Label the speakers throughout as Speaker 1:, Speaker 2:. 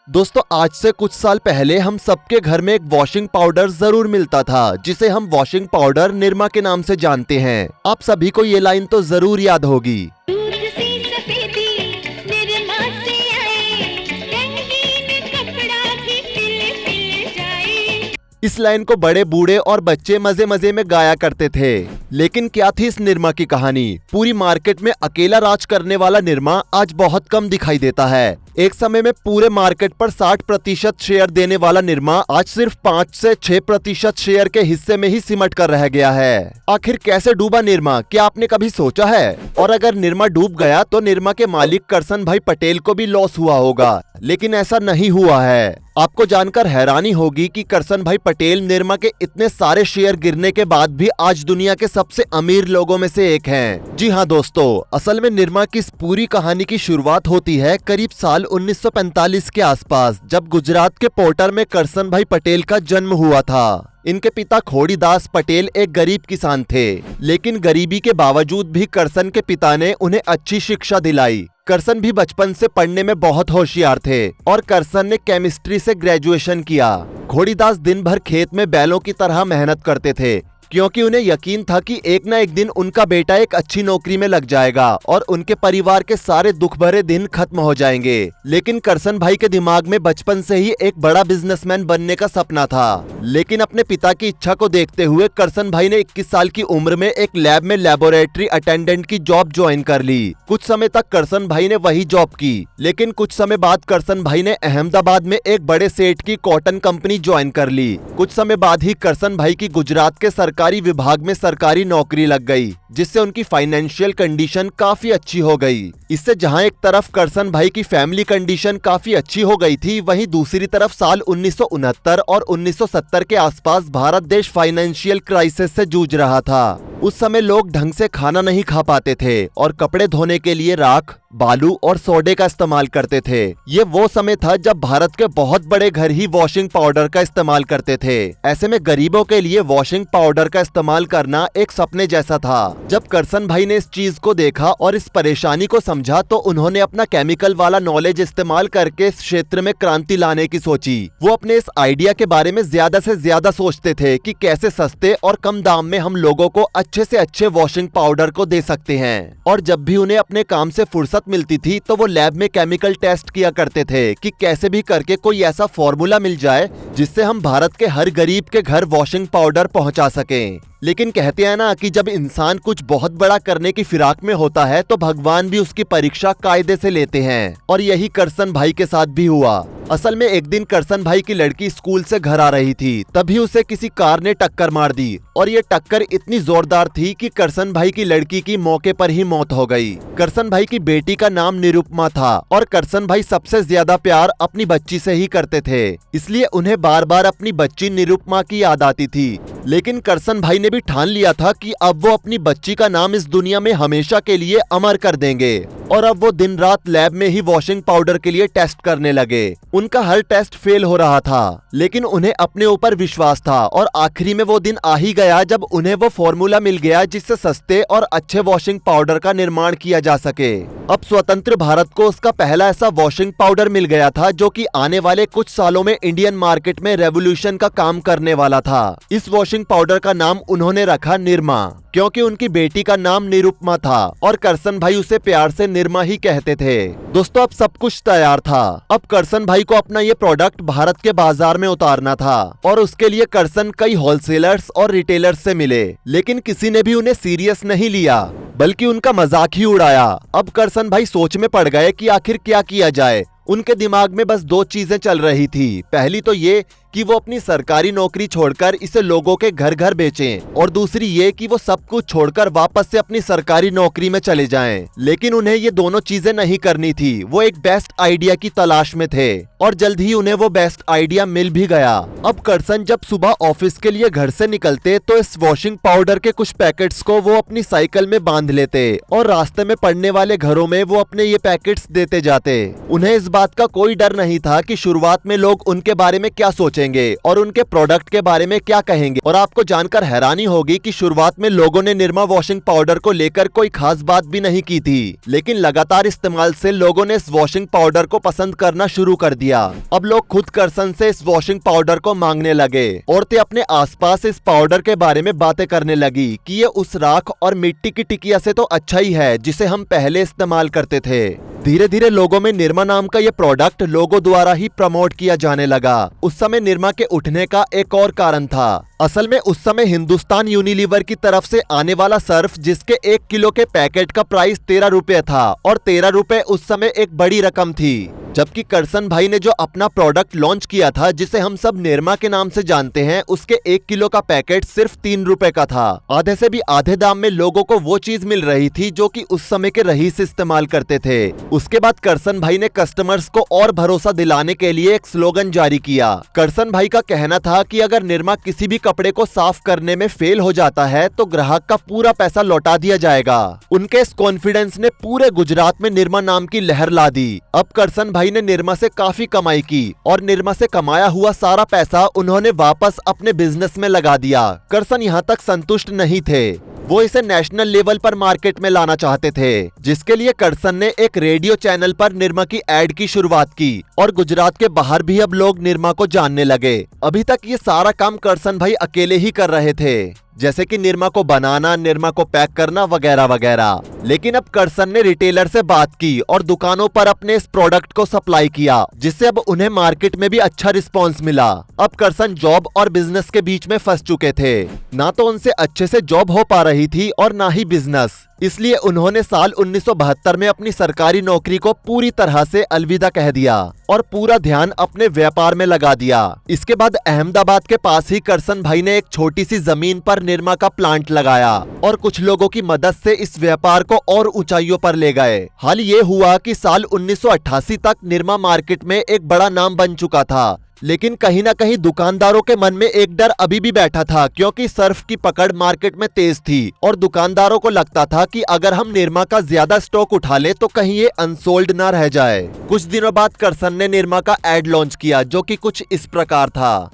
Speaker 1: दोस्तों आज से कुछ साल पहले हम सबके घर में एक वॉशिंग पाउडर जरूर मिलता था जिसे हम वॉशिंग पाउडर निरमा के नाम से जानते हैं। आप सभी को ये लाइन तो जरूर याद होगी।
Speaker 2: दूध सी सफेदी निरमा से आए, रंगीन कपड़ा भी सिल सिल जाए।
Speaker 1: इस लाइन को बड़े बूढ़े और बच्चे मजे मजे में गाया करते थे। लेकिन क्या थी इस निरमा की कहानी? पूरी मार्केट में अकेला राज करने वाला निरमा आज बहुत कम दिखाई देता है। एक समय में पूरे मार्केट पर 60% शेयर देने वाला निरमा आज सिर्फ 5 से 6% शेयर के हिस्से में ही सिमट कर रह गया है। आखिर कैसे डूबा निरमा, क्या आपने कभी सोचा है? और अगर निरमा डूब गया तो निरमा के मालिक करसन भाई पटेल को भी लॉस हुआ होगा, लेकिन ऐसा नहीं हुआ है। आपको जानकर हैरानी होगी कि करसन भाई पटेल निरमा के इतने सारे शेयर गिरने के बाद भी आज दुनिया के सबसे अमीर लोगों में से एक हैं। जी हाँ दोस्तों, असल में निरमा की इस पूरी कहानी की शुरुआत होती है करीब साल 1945 के आसपास, जब गुजरात के पोर्टर में करसन भाई पटेल का जन्म हुआ था। इनके पिता खोड़ीदास पटेल एक गरीब किसान थे, लेकिन गरीबी के बावजूद भी करसन के पिता ने उन्हें अच्छी शिक्षा दिलाई। करसन भी बचपन से पढ़ने में बहुत होशियार थे और करसन ने केमिस्ट्री से ग्रेजुएशन किया। खोड़ीदास दिन भर खेत में बैलों की तरह मेहनत करते थे, क्योंकि उन्हें यकीन था कि एक न एक दिन उनका बेटा एक अच्छी नौकरी में लग जाएगा और उनके परिवार के सारे दुख भरे दिन खत्म हो जाएंगे। लेकिन करसन भाई के दिमाग में बचपन से ही एक बड़ा बिजनेसमैन बनने का सपना था। लेकिन अपने पिता की इच्छा को देखते हुए करसन भाई ने 21 साल की उम्र में एक लैब में लैबोरेटरी अटेंडेंट की जॉब ज्वाइन कर ली। कुछ समय तक करसन भाई ने वही जॉब की, लेकिन कुछ समय बाद करसन भाई ने अहमदाबाद में एक बड़े सेठ की कॉटन कंपनी ज्वाइन कर ली। कुछ समय बाद ही करसन भाई की गुजरात के सरकारी विभाग में सरकारी नौकरी लग गई, जिससे उनकी फाइनेंशियल कंडीशन काफी अच्छी हो गई। इससे जहां एक तरफ करसन भाई की फैमिली कंडीशन काफी अच्छी हो गई थी, वहीं दूसरी तरफ साल 1969 और 1970 के आसपास भारत देश फाइनेंशियल क्राइसिस से जूझ रहा था। उस समय लोग ढंग से खाना नहीं खा पाते थे और कपड़े धोने के लिए राख, बालू और सोडे का इस्तेमाल करते थे। ये वो समय था जब भारत के बहुत बड़े घर ही वॉशिंग पाउडर का इस्तेमाल करते थे। ऐसे में गरीबों के लिए वॉशिंग पाउडर का इस्तेमाल करना एक सपने जैसा था। जब करसन भाई ने इस चीज को देखा और इस परेशानी को समझा तो उन्होंने अपना केमिकल वाला नॉलेज इस्तेमाल करके इस क्षेत्र में क्रांति लाने की सोची। वो अपने इस आइडिया के बारे में ज्यादा से ज्यादा सोचते थे कि कैसे सस्ते और कम दाम में हम लोगों को अच्छे से अच्छे वॉशिंग पाउडर को दे सकते हैं। और जब भी उन्हें अपने काम से फुर्सत मिलती थी तो वो लैब में केमिकल टेस्ट किया करते थे कि कैसे भी करके कोई ऐसा फॉर्मूला मिल जाए जिससे हम भारत के हर गरीब के घर वॉशिंग पाउडर पहुंचा सकें। लेकिन कहते हैं ना कि जब इंसान कुछ बहुत बड़ा करने की फिराक में होता है तो भगवान भी उसकी परीक्षा कायदे से लेते हैं, और यही करसन भाई के साथ भी हुआ। असल में एक दिन करसन भाई की लड़की स्कूल से घर आ रही थी, तभी उसे किसी कार ने टक्कर मार दी और ये टक्कर इतनी जोरदार थी कि करसन भाई की लड़की की मौके पर ही मौत हो गई। करसन भाई की बेटी का नाम निरुपमा था और करसन भाई सबसे ज्यादा प्यार अपनी बच्ची से ही करते थे, इसलिए उन्हें बार बार अपनी बच्ची निरुपमा की याद आती थी। लेकिन करसन भाई ने भी ठान लिया था कि अब वो अपनी बच्ची का नाम इस दुनिया में हमेशा के लिए अमर कर देंगे। और अब वो दिन रात लैब में ही वॉशिंग पाउडर के लिए टेस्ट करने लगे। उनका हर टेस्ट फेल हो रहा था, लेकिन उन्हें अपने ऊपर विश्वास था और आखिरी में वो दिन आ ही गया जब उन्हें वो फॉर्मूला मिल गया जिससे सस्ते और अच्छे वॉशिंग पाउडर का निर्माण किया जा सके। अब स्वतंत्र भारत को उसका पहला ऐसा वॉशिंग पाउडर मिल गया था जो कि आने वाले कुछ सालों में इंडियन मार्केट में रेवोल्यूशन का काम करने वाला था। इस वॉशिंग पाउडर का नाम उन्होंने रखा निरमा, क्योंकि उनकी बेटी का नाम निरुपमा था और करसन भाई उसे प्यार से निरमा ही कहते थे। दोस्तों अब सब कुछ तैयार था। अब करसन भाई को अपना ये प्रोडक्ट भारत के बाजार में उतारना था और उसके लिए करसन कई होलसेलर्स और रिटेलर्स से मिले, लेकिन किसी ने भी उन्हें सीरियस नहीं लिया, बल्कि उनका मजाक ही उड़ाया। अब करसन भाई सोच में पड़ गए कि आखिर क्या किया जाए। उनके दिमाग में बस दो चीजें चल रही थी। पहली तो ये कि वो अपनी सरकारी नौकरी छोड़कर इसे लोगों के घर घर बेचें, और दूसरी ये कि वो सब कुछ छोड़कर वापस से अपनी सरकारी नौकरी में चले जाएं। लेकिन उन्हें ये दोनों चीजें नहीं करनी थी। वो एक बेस्ट आइडिया की तलाश में थे और जल्द ही उन्हें वो बेस्ट आइडिया मिल भी गया। अब करसन जब सुबह ऑफिस के लिए घर से निकलते तो इस वॉशिंग पाउडर के कुछ पैकेट्स को वो अपनी साइकिल में बांध लेते और रास्ते में पड़ने वाले घरों में वो अपने ये पैकेट्स देते जाते। उन्हें इस बात का कोई डर नहीं था कि शुरुआत में लोग उनके बारे में क्या सोचेंगे। सोचेंगे और उनके प्रोडक्ट के बारे में क्या कहेंगे। और आपको जानकर हैरानी होगी कि शुरुआत में लोगों ने निरमा वॉशिंग पाउडर को लेकर कोई खास बात भी नहीं की थी, लेकिन लगातार इस्तेमाल से लोगों ने इस वॉशिंग पाउडर को पसंद करना शुरू कर दिया। अब लोग खुद करसन से इस वॉशिंग पाउडर को मांगने लगे। औरतें अपने आसपास इस पाउडर के बारे में बातें करने लगी कि ये उस राख और मिट्टी की टिकिया से तो अच्छा ही है जिसे हम पहले इस्तेमाल करते थे। धीरे धीरे लोगों में निरमा नाम का ये प्रोडक्ट लोगों द्वारा ही प्रमोट किया जाने लगा। उस समय निरमा के उठने का एक और कारण था। असल में उस समय हिंदुस्तान यूनिलीवर की तरफ से आने वाला सर्फ, जिसके 1 किलो के पैकेट का प्राइस 13 रुपए था, और 13 रुपए उस समय एक बड़ी रकम थी। जबकि करसन भाई ने जो अपना प्रोडक्ट लॉन्च किया था, जिसे हम सब निरमा के नाम से जानते हैं, उसके 1 किलो का पैकेट सिर्फ 3 रुपए का था। आधे से भी आधे दाम में लोगों को वो चीज मिल रही थी जो कि उस समय के रईस इस्तेमाल करते थे। उसके बाद करसन भाई ने कस्टमर्स को और भरोसा दिलाने के लिए एक स्लोगन जारी किया। करसन भाई का कहना था कि अगर निरमा किसी भी कपड़े को साफ करने में फेल हो जाता है तो ग्राहक का पूरा पैसा लौटा दिया जाएगा। उनके इस कॉन्फिडेंस ने पूरे गुजरात में निरमा नाम की लहर ला दी। अब करसन भाई ने निरमा से काफी कमाई की और निरमा से कमाया हुआ सारा पैसा उन्होंने वापस अपने बिजनेस में लगा दिया। करसन यहाँ तक संतुष्ट नहीं थे, वो इसे नेशनल लेवल पर मार्केट में लाना चाहते थे, जिसके लिए करसन ने एक रेडियो चैनल पर निरमा की एड की शुरुआत की और गुजरात के बाहर भी अब लोग निरमा को जानने लगे। अभी तक ये सारा काम करसन भाई अकेले ही कर रहे थे, जैसे कि निरमा को बनाना, निरमा को पैक करना वगैरह वगैरह। लेकिन अब करसन ने रिटेलर से बात की और दुकानों पर अपने इस प्रोडक्ट को सप्लाई किया, जिससे अब उन्हें मार्केट में भी अच्छा रिस्पांस मिला। अब करसन जॉब और बिजनेस के बीच में फंस चुके थे। ना तो उनसे अच्छे से जॉब हो पा रही थी और ना ही बिजनेस। इसलिए उन्होंने साल 1972 में अपनी सरकारी नौकरी को पूरी तरह से अलविदा कह दिया और पूरा ध्यान अपने व्यापार में लगा दिया। इसके बाद अहमदाबाद के पास ही करसन भाई ने एक छोटी सी जमीन पर निरमा का प्लांट लगाया और कुछ लोगों की मदद से इस व्यापार को और ऊंचाइयों पर ले गए। हाल ये हुआ कि साल 1988 तक निरमा मार्केट में एक बड़ा नाम बन चुका था, लेकिन कहीं ना कहीं दुकानदारों के मन में एक डर अभी भी बैठा था, क्योंकि सर्फ की पकड़ मार्केट में तेज थी और दुकानदारों को लगता था कि अगर हम निरमा का ज्यादा स्टॉक उठा ले तो कहीं ये अनसोल्ड ना रह जाए। कुछ दिनों बाद करसन ने निरमा का एड लॉन्च किया, जो कि कुछ इस प्रकार था।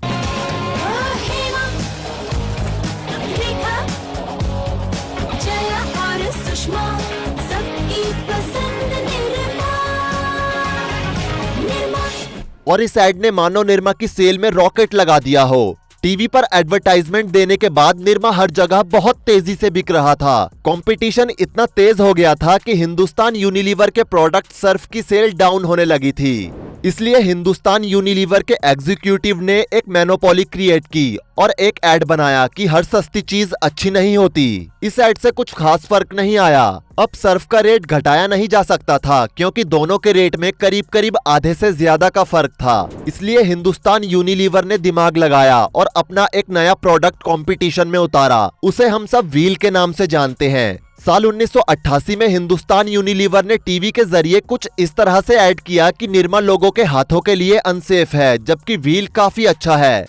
Speaker 1: और इस एड ने मानो निरमा की सेल में रॉकेट लगा दिया हो। टीवी पर एडवर्टाइजमेंट देने के बाद निरमा हर जगह बहुत तेजी से बिक रहा था। कंपटीशन इतना तेज हो गया था कि हिंदुस्तान यूनिलीवर के प्रोडक्ट सर्फ की सेल डाउन होने लगी थी। इसलिए हिंदुस्तान यूनिलीवर के एग्जीक्यूटिव ने एक मोनोपोली क्रिएट की और एक एड बनाया कि हर सस्ती चीज अच्छी नहीं होती। इस एड से कुछ खास फर्क नहीं आया। अब सर्फ का रेट घटाया नहीं जा सकता था, क्योंकि दोनों के रेट में करीब करीब आधे से ज्यादा का फर्क था। इसलिए हिंदुस्तान यूनिलीवर ने दिमाग लगाया और अपना एक नया प्रोडक्ट कंपटीशन में उतारा। उसे हम सब व्हील के नाम से जानते हैं। साल 1988 में हिंदुस्तान यूनिलीवर ने टीवी के जरिए कुछ इस तरह से ऐड किया कि निरमा लोगों के हाथों के लिए अनसेफ है, जबकि व्हील काफी अच्छा है।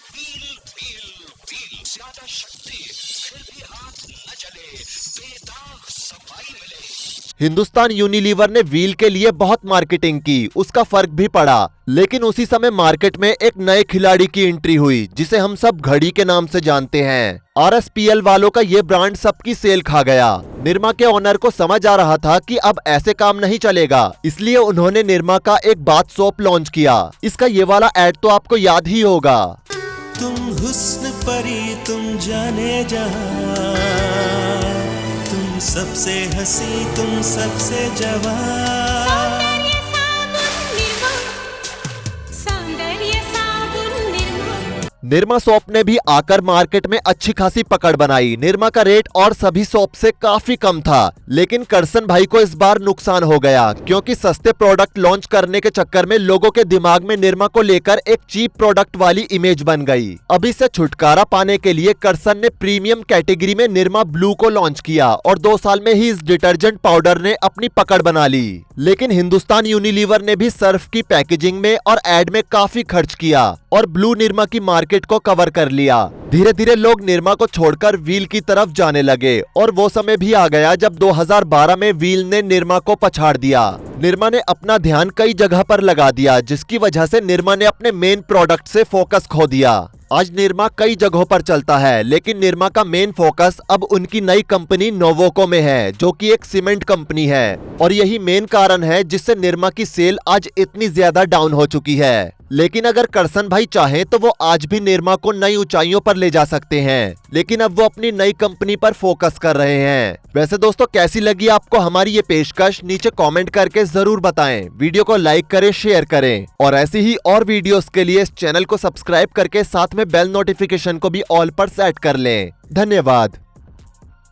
Speaker 1: हिंदुस्तान यूनिलीवर ने व्हील के लिए बहुत मार्केटिंग की, उसका फर्क भी पड़ा। लेकिन उसी समय मार्केट में एक नए खिलाड़ी की एंट्री हुई, जिसे हम सब घड़ी के नाम से जानते हैं। RSPL वालों का ये ब्रांड सबकी सेल खा गया। निरमा के ओनर को समझ आ रहा था कि अब ऐसे काम नहीं चलेगा, इसलिए उन्होंने निरमा का एक बाथ सोप लॉन्च किया। इसका ये वाला एड तो आपको याद ही होगा।
Speaker 3: तुम हुस्न परी, तुम जाने जहां, तुम सबसे हंसी, तुम सबसे जवान।
Speaker 1: निरमा सोप ने भी आकर मार्केट में अच्छी खासी पकड़ बनाई। निरमा का रेट और सभी सोप से काफी कम था, लेकिन करसन भाई को इस बार नुकसान हो गया, क्योंकि सस्ते प्रोडक्ट लॉन्च करने के चक्कर में लोगों के दिमाग में निरमा को लेकर एक चीप प्रोडक्ट वाली इमेज बन गई। अब इससे छुटकारा पाने के लिए करसन ने प्रीमियम कैटेगरी में निरमा ब्लू को लॉन्च किया और 2 साल में ही इस डिटर्जेंट पाउडर ने अपनी पकड़ बना ली। लेकिन हिंदुस्तान यूनिलीवर ने भी सर्फ की पैकेजिंग में और एड में काफी खर्च किया और ब्लू निरमा की मार्केट मार्केट को कवर कर लिया। धीरे धीरे लोग निरमा को छोड़कर व्हील की तरफ जाने लगे और वो समय भी आ गया जब 2012 में व्हील ने निरमा को पछाड़ दिया। निरमा ने अपना ध्यान कई जगह पर लगा दिया, जिसकी वजह से निरमा ने अपने मेन प्रोडक्ट से फोकस खो दिया। आज निरमा कई जगहों पर चलता है, लेकिन निरमा का मेन फोकस अब उनकी नई कंपनी नोवोको में है, जो कि एक सीमेंट कंपनी है। और यही मेन कारण है जिससे निरमा की सेल आज इतनी ज्यादा डाउन हो चुकी है। लेकिन अगर करसन भाई चाहें तो वो आज भी निरमा को नई ऊंचाइयों पर ले जा सकते हैं, लेकिन अब वो अपनी नई कंपनी पर फोकस कर रहे हैं। वैसे दोस्तों, कैसी लगी आपको हमारी ये पेशकश, नीचे कमेंट करके जरूर बताएं। वीडियो को लाइक करें, शेयर करें और ऐसी ही और वीडियोस के लिए इस चैनल को सब्सक्राइब करके साथ में बेल नोटिफिकेशन को भी ऑल पर सेट कर लें। धन्यवाद।